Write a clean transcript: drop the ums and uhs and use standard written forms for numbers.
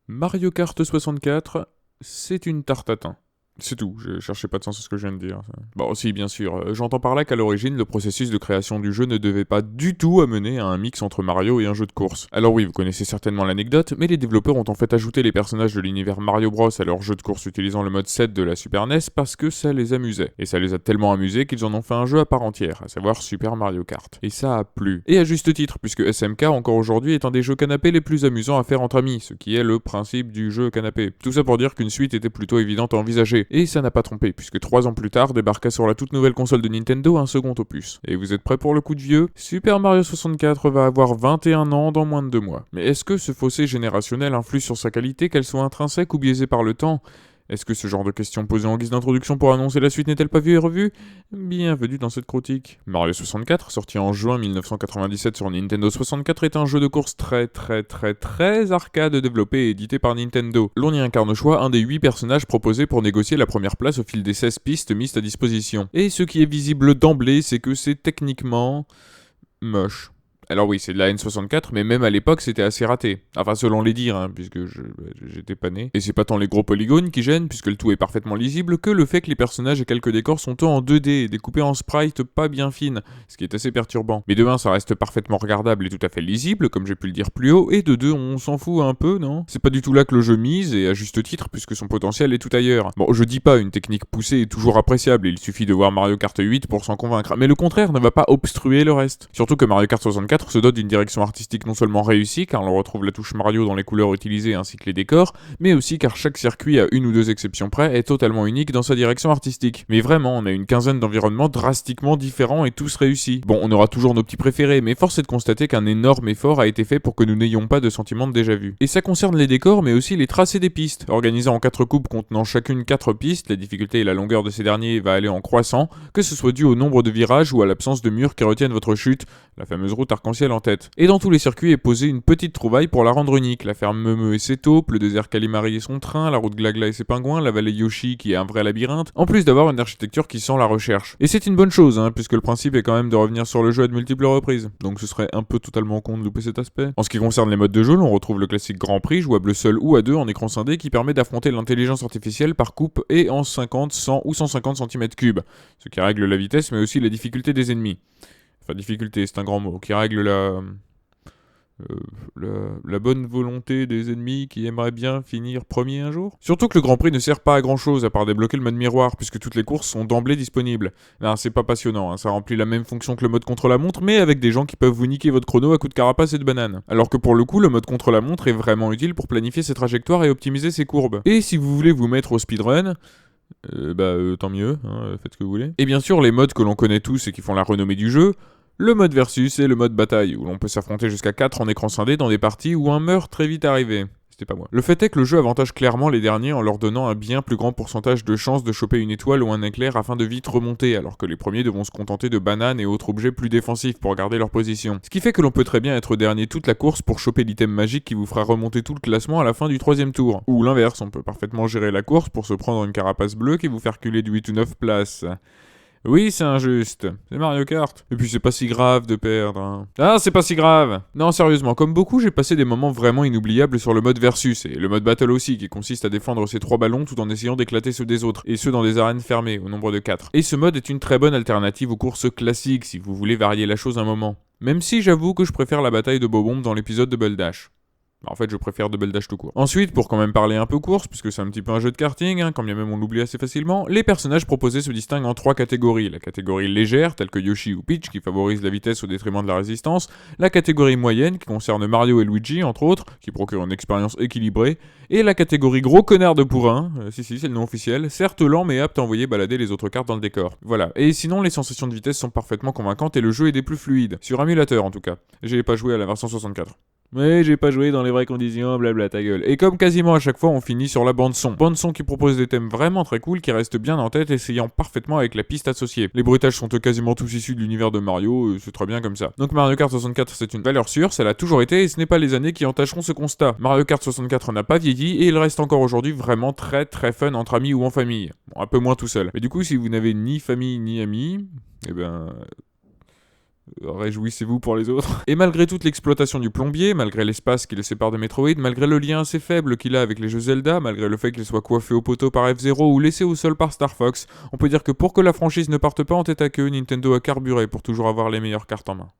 Mario Kart 64, c'est une tarte à thym. C'est tout, je cherchais pas de sens à ce que je viens de dire. Bon, si, bien sûr. J'entends par là qu'à l'origine, le processus de création du jeu ne devait pas du tout amener à un mix entre Mario et un jeu de course. Alors oui, vous connaissez certainement l'anecdote, mais les développeurs ont en fait ajouté les personnages de l'univers Mario Bros à leur jeu de course utilisant le mode 7 de la Super NES parce que ça les amusait. Et ça les a tellement amusés qu'ils en ont fait un jeu à part entière, à savoir Super Mario Kart. Et ça a plu. Et à juste titre, puisque SMK encore aujourd'hui est un des jeux canapés les plus amusants à faire entre amis, ce qui est le principe du jeu canapé. Tout ça pour dire qu'une suite était plutôt évidente à envisager. Et ça n'a pas trompé, puisque 3 ans plus tard débarqua sur la toute nouvelle console de Nintendo un second opus. Et vous êtes prêts pour le coup de vieux? Super Mario 64 va avoir 21 ans dans moins de 2 mois. Mais est-ce que ce fossé générationnel influe sur sa qualité, qu'elle soit intrinsèque ou biaisée par le temps? Est-ce que ce genre de questions posées en guise d'introduction pour annoncer la suite n'est-elle pas vue et revue? Bienvenue dans cette critique. Mario 64, sorti en juin 1997 sur Nintendo 64, est un jeu de course très arcade développé et édité par Nintendo. L'on y incarne au choix un des 8 personnages proposés pour négocier la première place au fil des 16 pistes mises à disposition. Et ce qui est visible d'emblée, c'est que c'est techniquement moche. Alors oui, c'est de la N64, mais même à l'époque, c'était assez raté. Enfin, selon les dires, puisque j'étais pas né. Et c'est pas tant les gros polygones qui gênent, puisque le tout est parfaitement lisible, que le fait que les personnages et quelques décors sont en 2D, découpés en sprites pas bien fines, ce qui est assez perturbant. Mais de un, ça reste parfaitement regardable et tout à fait lisible, comme j'ai pu le dire plus haut, et de deux, on s'en fout un peu, non? C'est pas du tout là que le jeu mise, et à juste titre, puisque son potentiel est tout ailleurs. Bon, je dis pas, une technique poussée est toujours appréciable, il suffit de voir Mario Kart 8 pour s'en convaincre, mais le contraire ne va pas obstruer le reste. Surtout que Mario Kart 64 se dote d'une direction artistique non seulement réussie, car l'on retrouve la touche Mario dans les couleurs utilisées ainsi que les décors, mais aussi car chaque circuit, à une ou deux exceptions près, est totalement unique dans sa direction artistique. Mais vraiment, on a une quinzaine d'environnements drastiquement différents et tous réussis. Bon, on aura toujours nos petits préférés, mais force est de constater qu'un énorme effort a été fait pour que nous n'ayons pas de sentiment de déjà-vu. Et ça concerne les décors, mais aussi les tracés des pistes. Organisés en 4 coupes contenant chacune 4 pistes, la difficulté et la longueur de ces derniers va aller en croissant, que ce soit dû au nombre de virages ou à l'absence de murs qui retiennent votre chute, la fameuse route arc-en-ciel en tête. Et dans tous les circuits est posée une petite trouvaille pour la rendre unique, la ferme Meumeu et ses taupes, le désert Kalimari et son train, la route Glagla et ses pingouins, la vallée Yoshi qui est un vrai labyrinthe, en plus d'avoir une architecture qui sent la recherche. Et c'est une bonne chose, puisque le principe est quand même de revenir sur le jeu à de multiples reprises, donc ce serait un peu totalement con de louper cet aspect. En ce qui concerne les modes de jeu, l'on retrouve le classique Grand Prix, jouable seul ou à deux en écran scindé, qui permet d'affronter l'intelligence artificielle par coupe et en 50, 100 ou 150 cm3, ce qui règle la vitesse mais aussi la difficulté des ennemis. Enfin, difficulté, c'est un grand mot, qui règle la bonne volonté des ennemis qui aimeraient bien finir premier un jour. Surtout que le Grand Prix ne sert pas à grand chose à part débloquer le mode miroir, puisque toutes les courses sont d'emblée disponibles. Non, c'est pas passionnant, ça remplit la même fonction que le mode contre la montre, mais avec des gens qui peuvent vous niquer votre chrono à coups de carapace et de banane. Alors que pour le coup, le mode contre la montre est vraiment utile pour planifier ses trajectoires et optimiser ses courbes. Et si vous voulez vous mettre au speedrun, tant mieux, faites ce que vous voulez. Et bien sûr, les modes que l'on connaît tous et qui font la renommée du jeu, le mode versus et le mode bataille, où l'on peut s'affronter jusqu'à 4 en écran scindé dans des parties où un meurt très vite arrivé. C'était pas moi. Le fait est que le jeu avantage clairement les derniers en leur donnant un bien plus grand pourcentage de chances de choper une étoile ou un éclair afin de vite remonter, alors que les premiers devront se contenter de bananes et autres objets plus défensifs pour garder leur position. Ce qui fait que l'on peut très bien être dernier toute la course pour choper l'item magique qui vous fera remonter tout le classement à la fin du 3ème tour. Ou l'inverse, on peut parfaitement gérer la course pour se prendre une carapace bleue qui vous fait reculer de 8 ou 9 places. Oui, c'est injuste. C'est Mario Kart. Et puis c'est pas si grave de perdre. Ah, c'est pas si grave. Non, sérieusement, comme beaucoup, j'ai passé des moments vraiment inoubliables sur le mode versus, et le mode battle aussi, qui consiste à défendre ses 3 ballons tout en essayant d'éclater ceux des autres, et ce dans des arènes fermées, au nombre de 4. Et ce mode est une très bonne alternative aux courses classiques, si vous voulez varier la chose un moment. Même si j'avoue que je préfère la bataille de Bobomb dans l'épisode de Baldash. En fait, je préfère Double Dash tout court. Ensuite, pour quand même parler un peu course, puisque c'est un petit peu un jeu de karting, quand bien même on l'oublie assez facilement, les personnages proposés se distinguent en 3 catégories. La catégorie légère, telle que Yoshi ou Peach, qui favorise la vitesse au détriment de la résistance, la catégorie moyenne, qui concerne Mario et Luigi, entre autres, qui procure une expérience équilibrée, et la catégorie gros connard de bourrin, c'est le nom officiel, certes lent mais apte à envoyer balader les autres cartes dans le décor. Voilà. Et sinon, les sensations de vitesse sont parfaitement convaincantes et le jeu est des plus fluides. Sur émulateur en tout cas. J'ai pas joué à la version 64. Mais j'ai pas joué dans les vraies conditions, blabla ta gueule. Et comme quasiment à chaque fois, on finit sur la bande-son. Bande-son qui propose des thèmes vraiment très cool qui restent bien en tête, essayant parfaitement avec la piste associée. Les bruitages sont quasiment tous issus de l'univers de Mario, c'est très bien comme ça. Donc Mario Kart 64, c'est une valeur sûre, ça l'a toujours été, et ce n'est pas les années qui entacheront ce constat. Mario Kart 64 n'a pas vieilli, et il reste encore aujourd'hui vraiment très fun entre amis ou en famille. Bon, un peu moins tout seul. Mais du coup, si vous n'avez ni famille ni amis, Réjouissez-vous pour les autres. Et malgré toute l'exploitation du plombier, malgré l'espace qui le sépare de Metroid, malgré le lien assez faible qu'il a avec les jeux Zelda, malgré le fait qu'il soit coiffé au poteau par F-Zero ou laissé au sol par Star Fox, on peut dire que pour que la franchise ne parte pas en tête à queue, Nintendo a carburé pour toujours avoir les meilleures cartes en main.